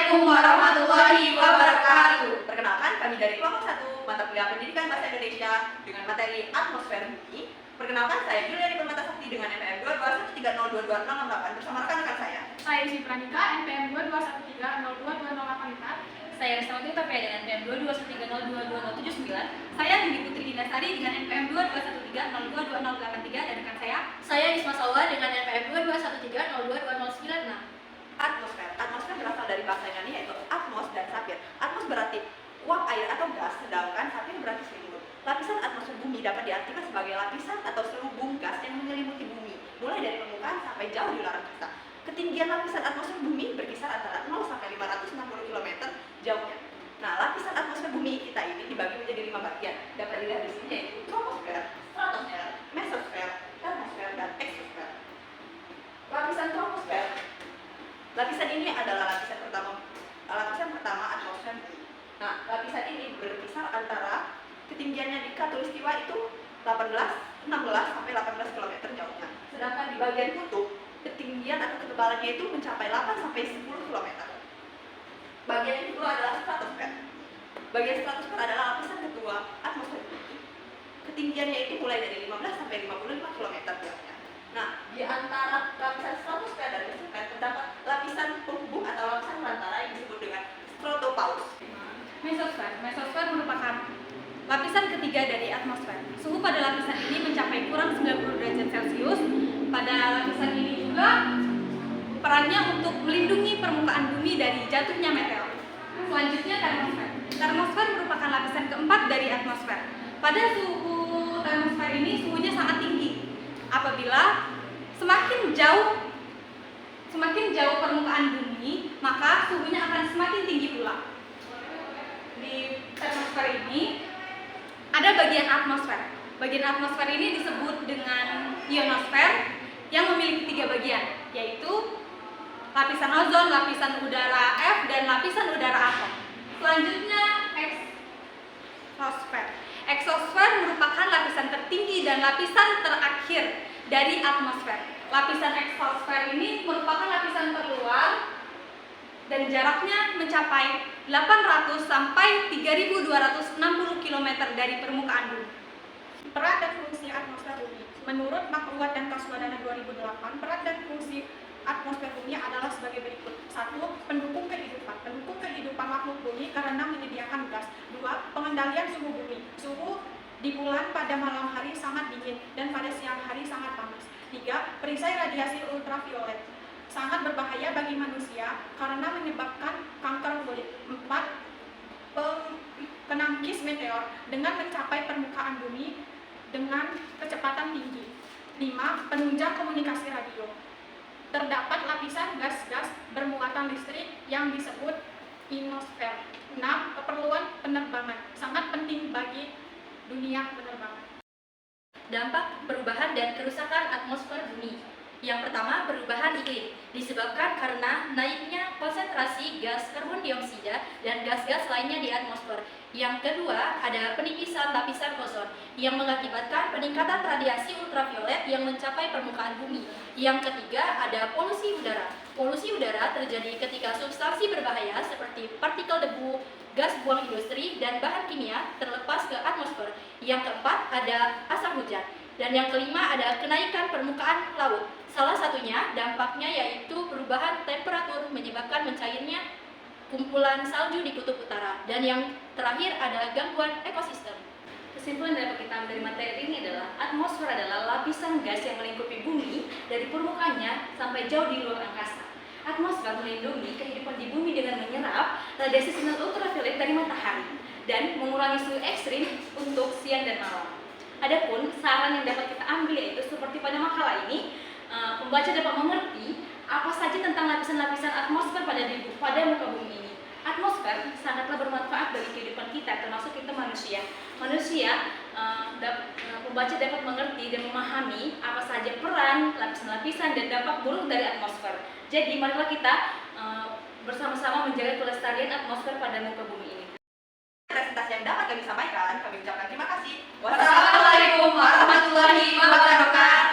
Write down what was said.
Assalamualaikum warahmatullahi wabarakatuh. Perkenalkan, kami dari kelompok 1 mata kuliah Pendidikan Bahasa Indonesia dengan materi Atmosfer Bumi. Perkenalkan, saya Juliani Permatasakti dengan NPM 221302268 bersama rekan-rekan saya. Saya Isi Pranika, NPM 221302208. Saya Rismawati Utapia dengan NPM 221302279. Saya Nindi Putri Dinasari dengan NPM 22130228083 dan rekan Saya Isma Salwa dengan NPM 22130229096. Atmosfer berasal dari bahasa Yunani yaitu atmos dan safir. Atmos berarti uap air atau gas, sedangkan safir berarti selimut. Lapisan atmosfer bumi dapat diartikan sebagai lapisan atau selubung gas yang menyelimuti bumi, mulai dari permukaan sampai jauh di luar angkasa. Ketinggian lapisan atmosfer bumi berkisar antara 0 sampai 560 km jauhnya. Nah, lapisan atmosfer bumi kita ini dibagi menjadi 5 bagian. Dapat dilihat di sini yaitu troposfer, stratosfer, mesosfer, termosfer, dan eksosfer. Lapisan troposfer. Lapisan ini adalah lapisan pertama atmosfer bumi. Nah, lapisan ini berkisar antara ketinggiannya di khatulistiwa itu 16 sampai 18 km jauhnya. Sedangkan di bagian kutub, ketinggian atau ketebalannya itu mencapai 8 sampai 10 km. Bagian yang kedua adalah stratosfer. Bagian stratosfer adalah lapisan kedua atmosfer bumi. Ketinggiannya itu mulai dari 15 sampai 55 km jauhnya. Nah, di antara lapisan stratosfer dan mesosfer terdapat lapisan penghubung atau lapisan perantara yang disebut dengan stratopause. Mesosfer merupakan lapisan ketiga dari atmosfer. Suhu pada lapisan ini mencapai kurang 90 derajat Celcius. Pada lapisan ini juga perannya untuk melindungi permukaan bumi dari jatuhnya meteor. Selanjutnya termosfer. Termosfer merupakan lapisan keempat dari atmosfer. Pada suhu termosfer ini suhunya sangat tinggi. Apabila semakin jauh permukaan bumi, maka suhunya akan semakin tinggi pula. Di termosfer ini ada bagian atmosfer. Bagian atmosfer ini disebut dengan ionosfer yang memiliki 3 bagian, yaitu lapisan ozon, lapisan udara F, dan lapisan udara atom. Selanjutnya eksosfer. Eksosfer merupakan lapisan tertinggi dan lapisan terakhir dari atmosfer. Lapisan eksosfer ini merupakan lapisan terluar dan jaraknya mencapai 800 sampai 3260 km dari permukaan bumi. Peran dan fungsi atmosfer bumi. Menurut Maklumat dan Kaswadana 2008, peran dan fungsi atmosfer bumi adalah sebagai berikut. 1. Pendukung kehidupan. Pendukung kehidupan makhluk bumi karena menyediakan gas. 2. Pengendalian suhu bumi. Suhu di bulan pada malam hari sangat dingin dan pada siang hari sangat panas. 3. Perisai radiasi ultraviolet. Sangat berbahaya bagi manusia karena menyebabkan kanker kulit. 4. Penangkis meteor dengan mencapai permukaan bumi dengan kecepatan tinggi. 5. Penunjang komunikasi radio. Terdapat lapisan gas-gas bermuatan listrik yang disebut ionosfer. 6. Keperluan penerbangan. Sangat penting bagi dunia penerbangan. Dampak perubahan dan kerusakan atmosfer bumi. Yang pertama, perubahan iklim disebabkan karena naiknya konsentrasi gas karbon dioksida dan gas-gas lainnya di atmosfer. Yang kedua, ada penipisan lapisan ozon yang mengakibatkan peningkatan radiasi ultraviolet yang mencapai permukaan bumi. Yang ketiga, ada polusi udara. Polusi udara terjadi ketika substansi berbahaya seperti partikel debu, gas buang industri, dan bahan kimia terlepas ke atmosfer. Yang keempat, ada asam hujan. Dan yang kelima, ada kenaikan permukaan laut. Salah satunya dampaknya yaitu perubahan temperatur menyebabkan mencairnya kumpulan salju di kutub utara. Dan yang terakhir ada gangguan ekosistem. Kesimpulan dapat kita ambil dari materi ini adalah atmosfer adalah lapisan gas yang melingkupi bumi dari permukaannya sampai jauh di luar angkasa. Atmosfer melindungi kehidupan di bumi dengan menyerap radiasi sinar ultraviolet dari matahari dan mengurangi suhu ekstrim untuk siang dan malam. Adapun saran yang dapat kita ambil yaitu seperti pada makalah ini, pembaca dapat mengerti apa saja tentang lapisan-lapisan atmosfer pada muka bumi ini. Atmosfer sangatlah bermanfaat bagi kehidupan kita, termasuk kita manusia. Pembaca dapat mengerti dan memahami apa saja peran, lapisan-lapisan, dan dampak buruk dari atmosfer. Jadi, marilah kita bersama-sama menjaga kelestarian atmosfer pada muka bumi ini. Presentasi yang dapat kami sampaikan, kami ucapkan terima kasih. Wassalamualaikum warahmatullahi wabarakatuh.